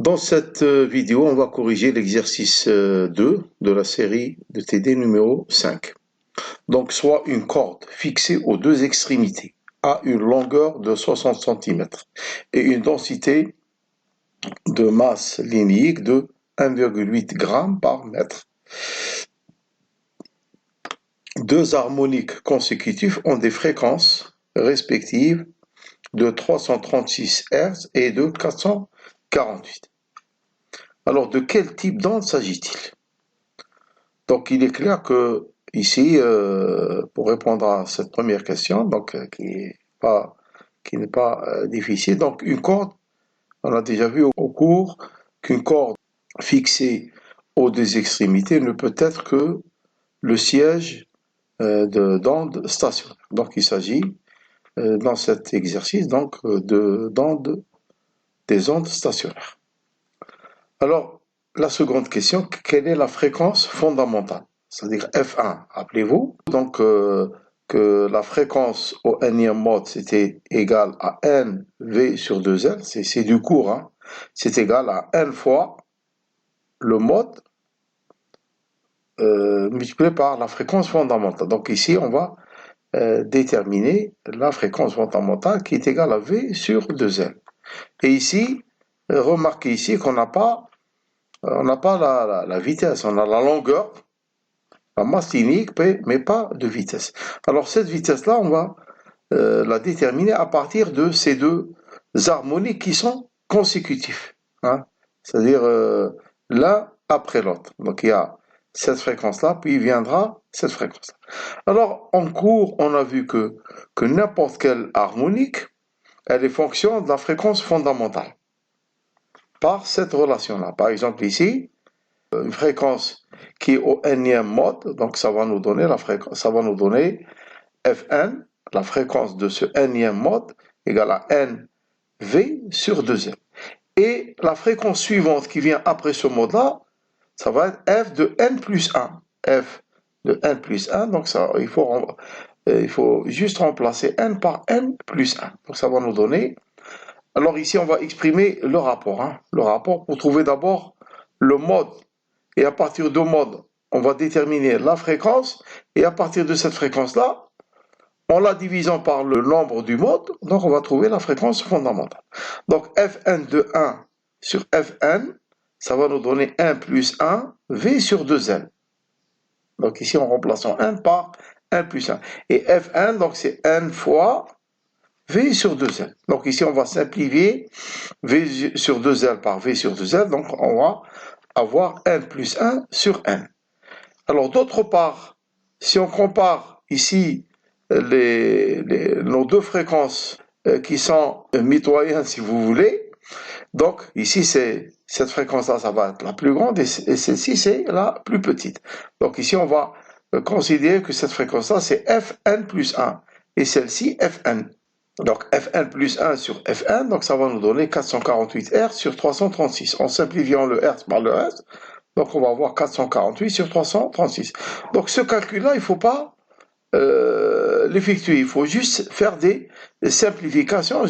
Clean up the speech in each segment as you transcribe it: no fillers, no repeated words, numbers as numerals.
Dans cette vidéo, on va corriger l'exercice 2 de la série de TD numéro 5. Donc, soit une corde fixée aux deux extrémités à une longueur de 60 cm et une densité de masse linéique de 1,8 g par mètre. Deux harmoniques consécutifs ont des fréquences respectives de 336 Hz et de 448. Alors, de quel type d'onde s'agit-il? Donc, il est clair que ici, pour répondre à cette première question, donc qui n'est pas difficile, donc une corde, on a déjà vu au cours qu'une corde fixée aux deux extrémités ne peut être que le siège d'onde stationnaire. Donc, il s'agit dans cet exercice donc des ondes stationnaires. Alors, la seconde question, quelle est la fréquence fondamentale? C'est-à-dire F1, rappelez-vous. Donc, que la fréquence au nème mode, c'était égal à nV sur 2L, c'est du court, hein. C'est égal à n fois le mode multiplié par la fréquence fondamentale. Donc ici, on va déterminer la fréquence fondamentale qui est égale à V sur 2L. Et ici, remarquez ici qu'on n'a pas la vitesse, on a la longueur, la masse linéique, mais pas de vitesse. Alors cette vitesse-là, on va la déterminer à partir de ces deux harmoniques qui sont consécutifs, hein? C'est-à-dire l'un après l'autre. Donc il y a cette fréquence-là, puis il viendra cette fréquence-là. Alors en cours, on a vu que n'importe quelle harmonique, elle est fonction de la fréquence fondamentale par cette relation-là. Par exemple ici, une fréquence qui est au nème mode, donc ça va nous donner Fn, la fréquence de ce nème mode égale à nV sur 2L. Et la fréquence suivante qui vient après ce mode-là, ça va être f de n plus 1. F de n plus 1, donc ça, il faut juste remplacer n par n plus 1. Donc ça va nous donner. Alors ici, on va exprimer le rapport. Hein, le rapport pour trouver d'abord le mode. Et à partir de mode, on va déterminer la fréquence. Et à partir de cette fréquence-là, en la divisant par le nombre du mode, donc on va trouver la fréquence fondamentale. Donc Fn de 1 sur Fn, ça va nous donner 1 plus 1 V sur 2L. Donc ici, on remplace n par 1 plus 1. Et Fn, donc c'est n fois V sur 2L. Donc ici, on va simplifier V sur 2L par V sur 2L. Donc on va avoir n plus 1 sur n. Alors d'autre part, si on compare ici nos deux fréquences qui sont mitoyennes, si vous voulez, donc ici cette fréquence-là, ça va être la plus grande et celle-ci, c'est la plus petite. Donc ici, on va considérer que cette fréquence-là, c'est Fn plus 1 et celle-ci, Fn. Donc Fn plus 1 sur Fn, donc ça va nous donner 448 Hz sur 336. En simplifiant le Hz par le Hz, donc on va avoir 448 sur 336. Donc ce calcul-là, il ne faut pas l'effectuer, il faut juste faire des simplifications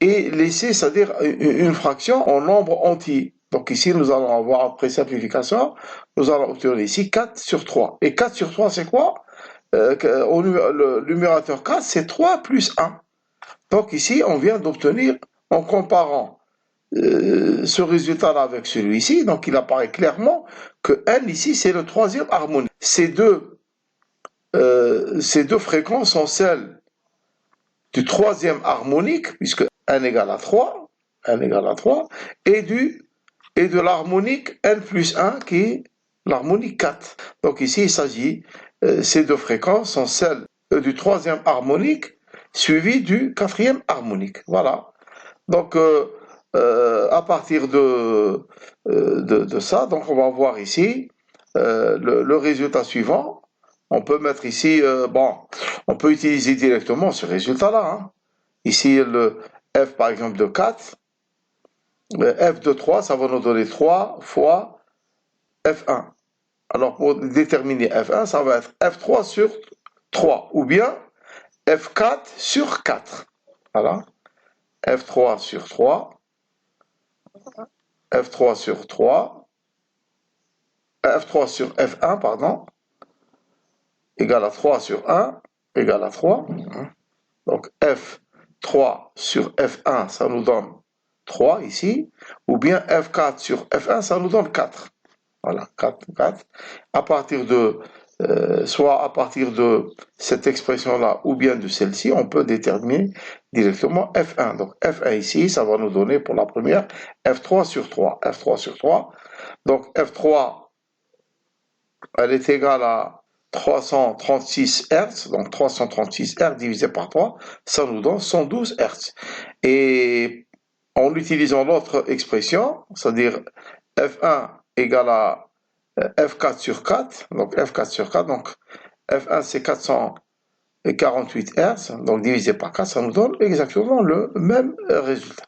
et laisser, c'est-à-dire une fraction en nombre entier. Donc ici, nous allons avoir, après simplification, nous allons obtenir ici 4 sur 3. Et 4 sur 3, c'est quoi? Le numérateur 4, c'est 3 plus 1. Donc ici, on vient d'obtenir, en comparant ce résultat-là avec celui-ci, donc il apparaît clairement que n ici, c'est le troisième harmonique. Ces deux fréquences sont celles du troisième harmonique, puisque n égale à 3, et de l'harmonique n plus 1 qui est l'harmonique 4. Donc ici, il s'agit, ces deux fréquences sont celles du troisième harmonique suivi du quatrième harmonique. Voilà. Donc, à partir de ça, donc on va voir ici le résultat suivant. On peut mettre ici, on peut utiliser directement ce résultat-là. Hein. Ici, le f par exemple de 4, f de 3, ça va nous donner 3 fois f1. Alors, pour déterminer f1, ça va être f3 sur 3, ou bien f4 sur 4. Voilà. F3 sur 3, F3 sur 3, F3 sur F1, pardon, égale à 3 sur 1, égale à 3. Donc F3 sur F1, ça nous donne 3 ici, ou bien F4 sur F1, ça nous donne 4. Voilà, 4, 4. À partir de, soit à partir de cette expression-là, ou bien de celle-ci, on peut déterminer directement F1. Donc F1 ici, ça va nous donner pour la première F3 sur 3. F3 sur 3. Donc F3, elle est égale à 336 Hz, donc 336 Hz divisé par 3, ça nous donne 112 Hz. Et en utilisant l'autre expression, c'est-à-dire F1 égale à F4 sur 4, donc F4 sur 4, donc F1 c'est 448 Hz, donc divisé par 4, ça nous donne exactement le même résultat.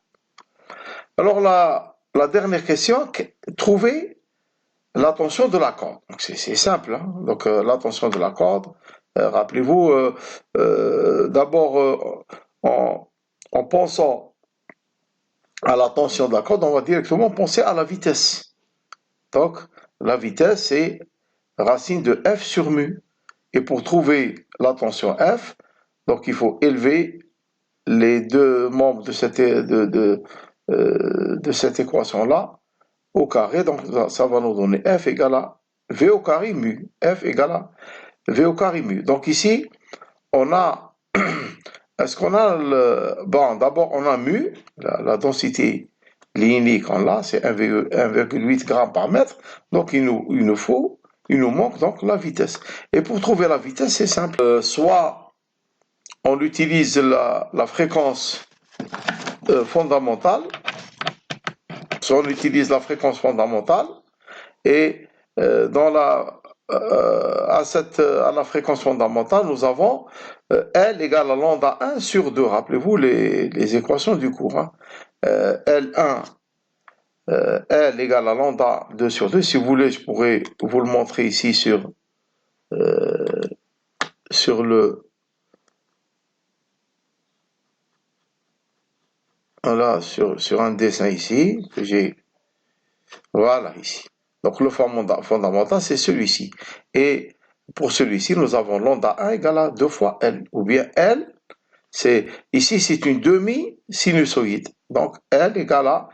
Alors la dernière question, trouver la tension de la corde. C'est simple, hein? Donc la tension de la corde, rappelez-vous, d'abord en pensant à la tension de la corde, on va directement penser à la vitesse. Donc la vitesse c'est racine de F sur mu. Et pour trouver la tension F, donc il faut élever les deux membres de cette équation-là au carré, donc ça va nous donner F égale à V au carré mu. F égale à V au carré mu. Donc ici, on a, est-ce qu'on a le, bon, d'abord on a mu, la densité linéaire qu'on a, c'est 1,8 g par mètre, donc il nous manque donc la vitesse. Et pour trouver la vitesse, c'est simple, soit on utilise la fréquence fondamentale, soit on utilise la fréquence fondamentale, et à la fréquence fondamentale, nous avons L égale à lambda 1 sur 2. Rappelez-vous les équations du cours. Hein. L1, L égale à lambda 2 sur 2. Si vous voulez, je pourrais vous le montrer ici sur un dessin ici, que j'ai, voilà, ici. Donc le fondamental, c'est celui-ci. Et pour celui-ci, nous avons lambda 1 égale à 2 fois L. Ou bien L, ici c'est une demi-sinusoïde. Donc L égale à,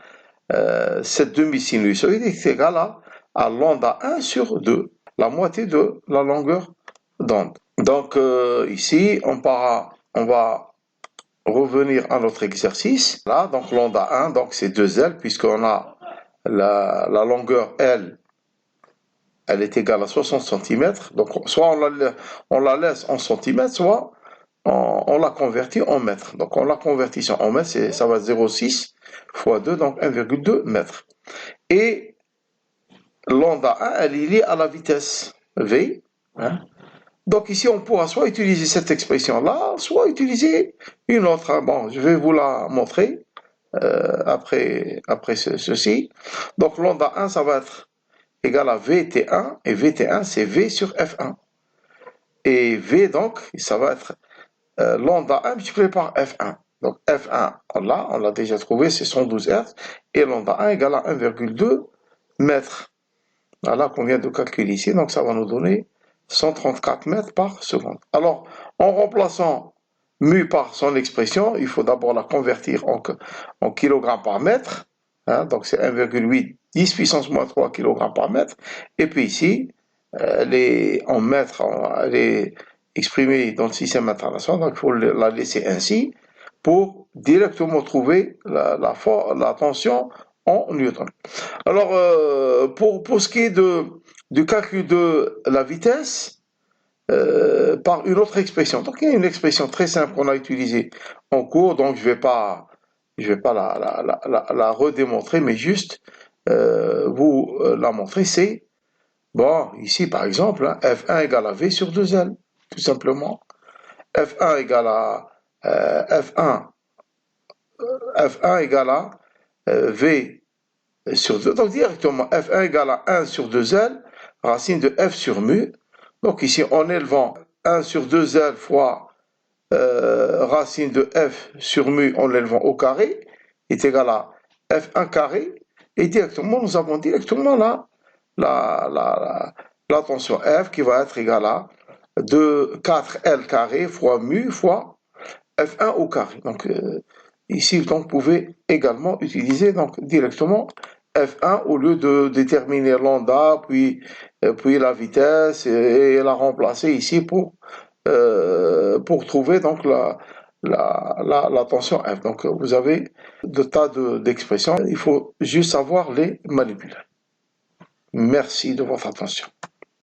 cette demi-sinusoïde est égale à lambda 1 sur 2, la moitié de la longueur d'onde. Donc ici, on va revenir à notre exercice. Là, donc lambda 1, donc c'est 2L, puisqu'on a la longueur L, elle est égale à 60 cm. Donc, soit on la laisse en centimètres, soit on la convertit en mètres. Donc, on la convertit en mètres, ça va 0,6 fois 2, donc 1,2 mètres. Et lambda 1, elle est liée à la vitesse V. Hein. Donc, ici, on pourra soit utiliser cette expression-là, soit utiliser une autre. Bon, je vais vous la montrer après ceci. Donc, lambda 1, ça va être égal à VT1, et VT1 c'est V sur F1. Et V donc, ça va être lambda 1 multiplié par F1. Donc F1, on l'a déjà trouvé, c'est 112 Hz, et lambda 1 égale à 1,2 mètres. Voilà qu'on vient de calculer ici, donc ça va nous donner 134 mètres par seconde. Alors, en remplaçant mu par son expression, il faut d'abord la convertir en kilogrammes par mètre, hein, donc c'est 1,8 10 puissance moins 3 kg par mètre. Et puis ici, elle est en mètres, elle est exprimée dans le système international, donc il faut la laisser ainsi pour directement trouver la tension en newton. Alors, pour ce qui est du calcul de la vitesse, par une autre expression. Donc il y a une expression très simple qu'on a utilisée en cours, donc je vais pas la redémontrer, mais juste vous la montrer, c'est, bon, ici par exemple, hein, F1 égale à V sur 2L, tout simplement. F1 égale à F1 égale à V sur 2, donc directement F1 égale à 1 sur 2L, racine de F sur mu. Donc ici, en élevant 1 sur 2L fois racine de F sur mu en l'élevant au carré, est égal à F1 carré Et directement, nous avons directement là la tension F qui va être égale à 4L carré fois mu fois F1 au carré. Donc, ici, donc, vous pouvez également utiliser donc, directement F1 au lieu de déterminer lambda, puis la vitesse et la remplacer ici pour trouver donc la tension F. Donc, vous avez de tas d'expressions. Il faut juste savoir les manipuler. Merci de votre attention.